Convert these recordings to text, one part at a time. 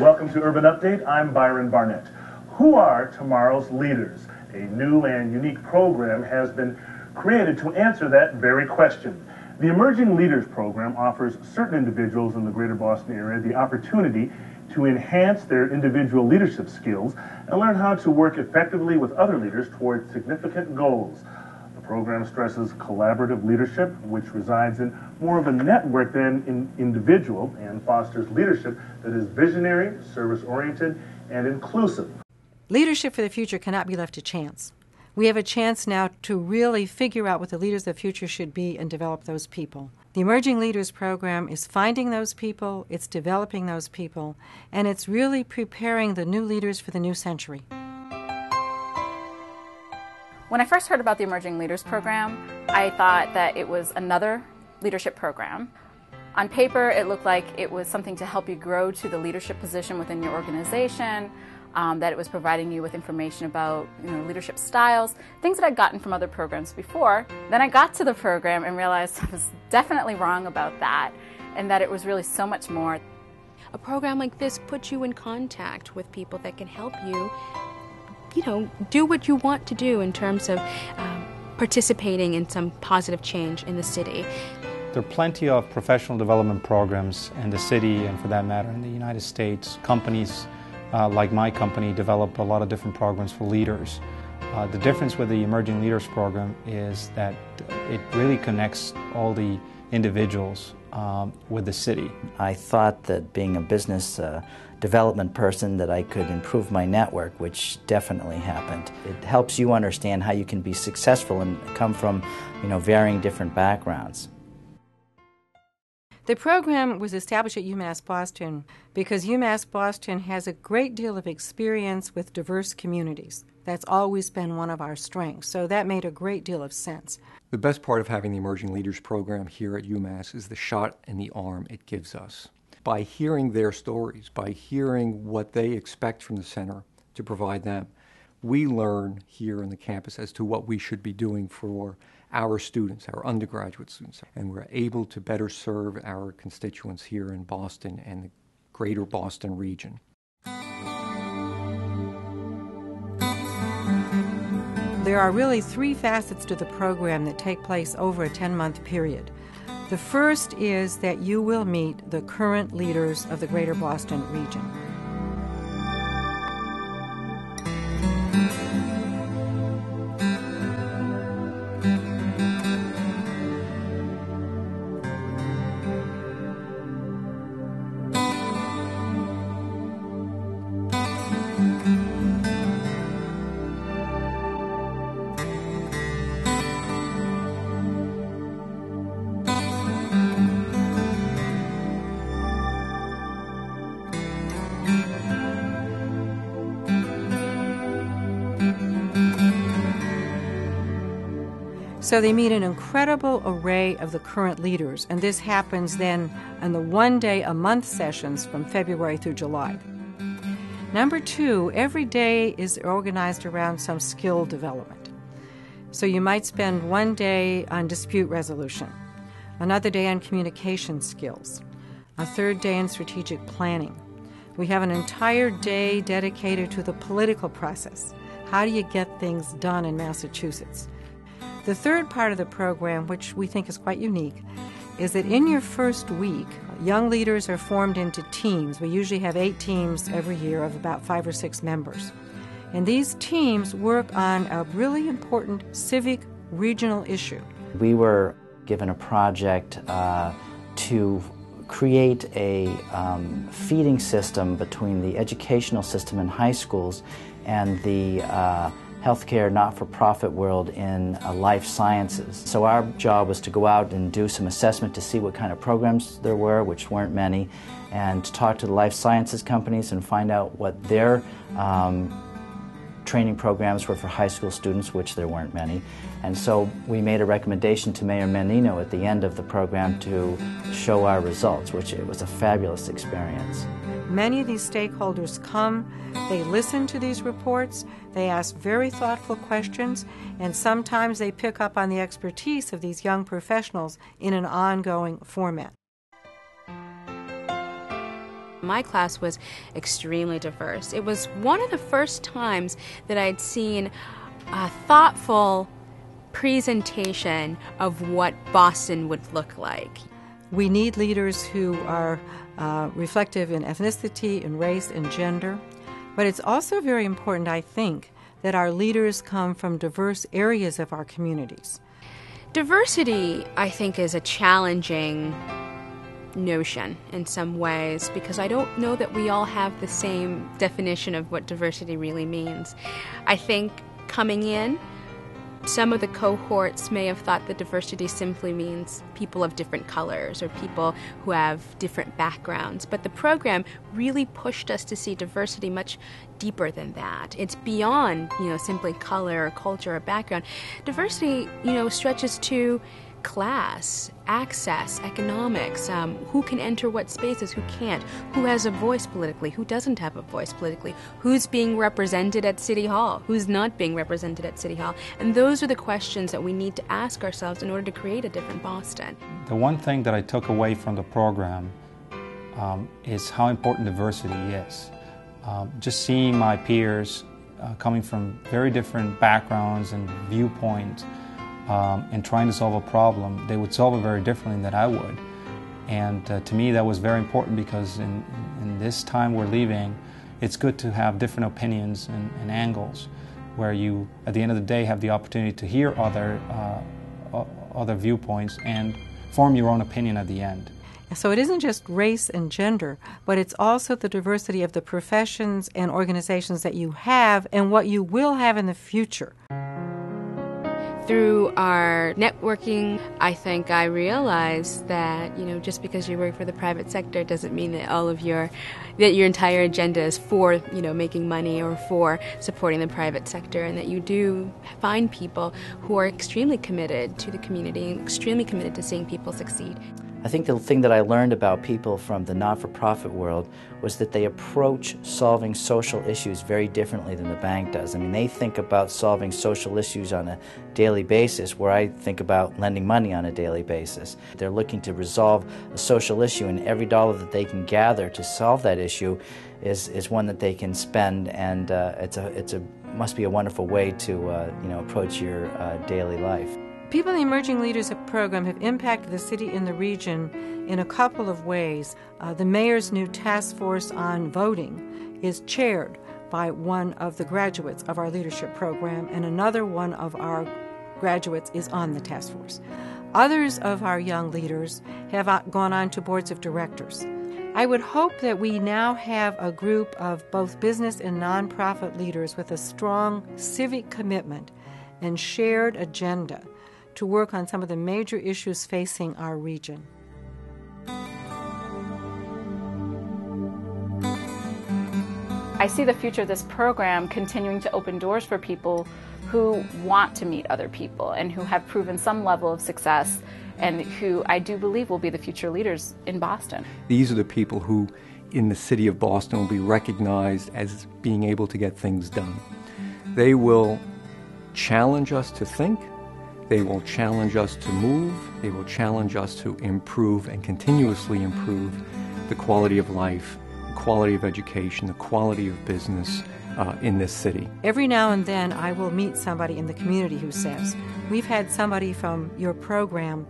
Welcome to Urban Update. I'm Byron Barnett. Who are tomorrow's leaders? A new and unique program has been created to answer that very question. The Emerging Leaders Program offers certain individuals in the greater Boston area the opportunity to enhance their individual leadership skills and learn how to work effectively with other leaders toward significant goals. The program stresses collaborative leadership, which resides in more of a network than an individual, and fosters leadership that is visionary, service-oriented, and inclusive. Leadership for the future cannot be left to chance. We have a chance now to really figure out what the leaders of the future should be and develop those people. The Emerging Leaders Program is finding those people, it's developing those people, and it's really preparing the new leaders for the new century. When I first heard about the Emerging Leaders Program, I thought that it was another leadership program. On paper, it looked like it was something to help you grow to the leadership position within your organization, that it was providing you with information about leadership styles, things that I'd gotten from other programs before. Then I got to the program and realized I was definitely wrong about that, and that it was really so much more. A program like this puts you in contact with people that can help you do what you want to do in terms of participating in some positive change in the city. There are plenty of professional development programs in the city, and for that matter in the United States. Companies like my company develop a lot of different programs for leaders. The difference with the Emerging Leaders Program is that it really connects all the individuals with the city. I thought that being a business development person that I could improve my network, which definitely happened. It helps you understand how you can be successful and come from varying different backgrounds. The program was established at UMass Boston because UMass Boston has a great deal of experience with diverse communities. That's always been one of our strengths, so that made a great deal of sense. The best part of having the Emerging Leaders Program here at UMass is the shot in the arm it gives us. By hearing their stories, by hearing what they expect from the center to provide them, we learn here on the campus as to what we should be doing for our students, our undergraduate students, and we're able to better serve our constituents here in Boston and the greater Boston region. There are really three facets to the program that take place over a 10-month period. The first is that you will meet the current leaders of the greater Boston region. So they meet an incredible array of the current leaders, and this happens then in the one-day-a-month sessions from February through July. Number two, every day is organized around some skill development. So you might spend one day on dispute resolution, another day on communication skills, a third day on strategic planning. We have an entire day dedicated to the political process. How do you get things done in Massachusetts? The third part of the program, which we think is quite unique, is that in your first week, young leaders are formed into teams. We usually have 8 teams every year of about 5 or 6 members. And these teams work on a really important civic regional issue. We were given a project to create a feeding system between the educational system in high schools and the healthcare not-for-profit world in life sciences. So our job was to go out and do some assessment to see what kind of programs there were, which weren't many, and to talk to the life sciences companies and find out what their training programs were for high school students, which there weren't many. And so we made a recommendation to Mayor Menino at the end of the program to show our results, which it was a fabulous experience. Many of these stakeholders come, they listen to these reports, they ask very thoughtful questions, and sometimes they pick up on the expertise of these young professionals in an ongoing format. My class was extremely diverse. It was one of the first times that I'd seen a thoughtful presentation of what Boston would look like. We need leaders who are reflective in ethnicity, in race, and gender. But it's also very important, I think, that our leaders come from diverse areas of our communities. Diversity, I think, is a challenging notion in some ways because I don't know that we all have the same definition of what diversity really means. I think coming in, some of the cohorts may have thought that diversity simply means people of different colors or people who have different backgrounds, but the program really pushed us to see diversity much deeper than that. It's beyond, simply color or culture or background. Diversity, stretches to class, access, economics, who can enter what spaces, who can't, who has a voice politically, who doesn't have a voice politically, who's being represented at City Hall, who's not being represented at City Hall. And those are the questions that we need to ask ourselves in order to create a different Boston. The one thing that I took away from the program is how important diversity is. Just seeing my peers coming from very different backgrounds and viewpoints, and trying to solve a problem, they would solve it very differently than I would. And to me that was very important because in this time we're leaving, it's good to have different opinions and angles where you, at the end of the day, have the opportunity to hear other viewpoints and form your own opinion at the end. So it isn't just race and gender, but it's also the diversity of the professions and organizations that you have and what you will have in the future. Through our networking, I think I realized that, just because you work for the private sector doesn't mean that that your entire agenda is for, making money or for supporting the private sector, and that you do find people who are extremely committed to the community and extremely committed to seeing people succeed. I think the thing that I learned about people from the not-for-profit world was that they approach solving social issues very differently than the bank does. I mean, they think about solving social issues on a daily basis, where I think about lending money on a daily basis. They're looking to resolve a social issue, and every dollar that they can gather to solve that issue is one that they can spend, and must be a wonderful way to approach your daily life. People in the Emerging Leaders program have impacted the city and the region in a couple of ways. The mayor's new task force on voting is chaired by one of the graduates of our leadership program, and another one of our graduates is on the task force. Others of our young leaders have gone on to boards of directors. I would hope that we now have a group of both business and nonprofit leaders with a strong civic commitment and shared agenda to work on some of the major issues facing our region. I see the future of this program continuing to open doors for people who want to meet other people and who have proven some level of success and who I do believe will be the future leaders in Boston. These are the people who, in the city of Boston, will be recognized as being able to get things done. They will challenge us to think. They will challenge us to move. They will challenge us to improve and continuously improve the quality of life, the quality of education, the quality of business in this city. Every now and then I will meet somebody in the community who says, "We've had somebody from your program,"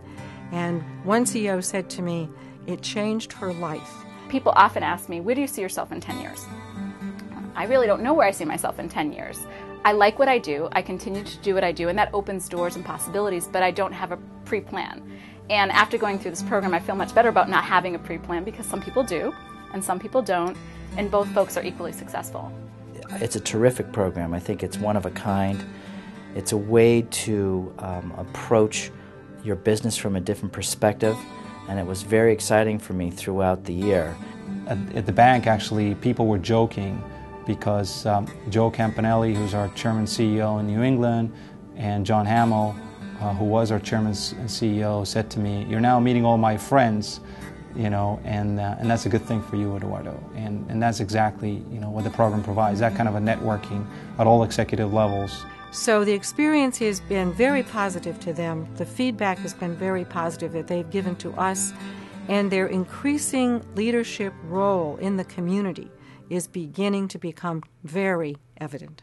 and one CEO said to me, "It changed her life." People often ask me, where do you see yourself in 10 years? I really don't know where I see myself in 10 years. I like what I do, I continue to do what I do, and that opens doors and possibilities, but I don't have a pre-plan. And after going through this program, I feel much better about not having a pre-plan, because some people do, and some people don't, and both folks are equally successful. It's a terrific program. I think it's one of a kind. It's a way to approach your business from a different perspective, and it was very exciting for me throughout the year. At the bank, actually, people were joking because Joe Campanelli, who's our chairman CEO in New England, and John Hamill, who was our chairman and CEO, said to me, "You're now meeting all my friends, and that's a good thing for you, Eduardo." And that's exactly, what the program provides, that kind of a networking at all executive levels. So the experience has been very positive to them. The feedback has been very positive that they've given to us, and their increasing leadership role in the community is beginning to become very evident.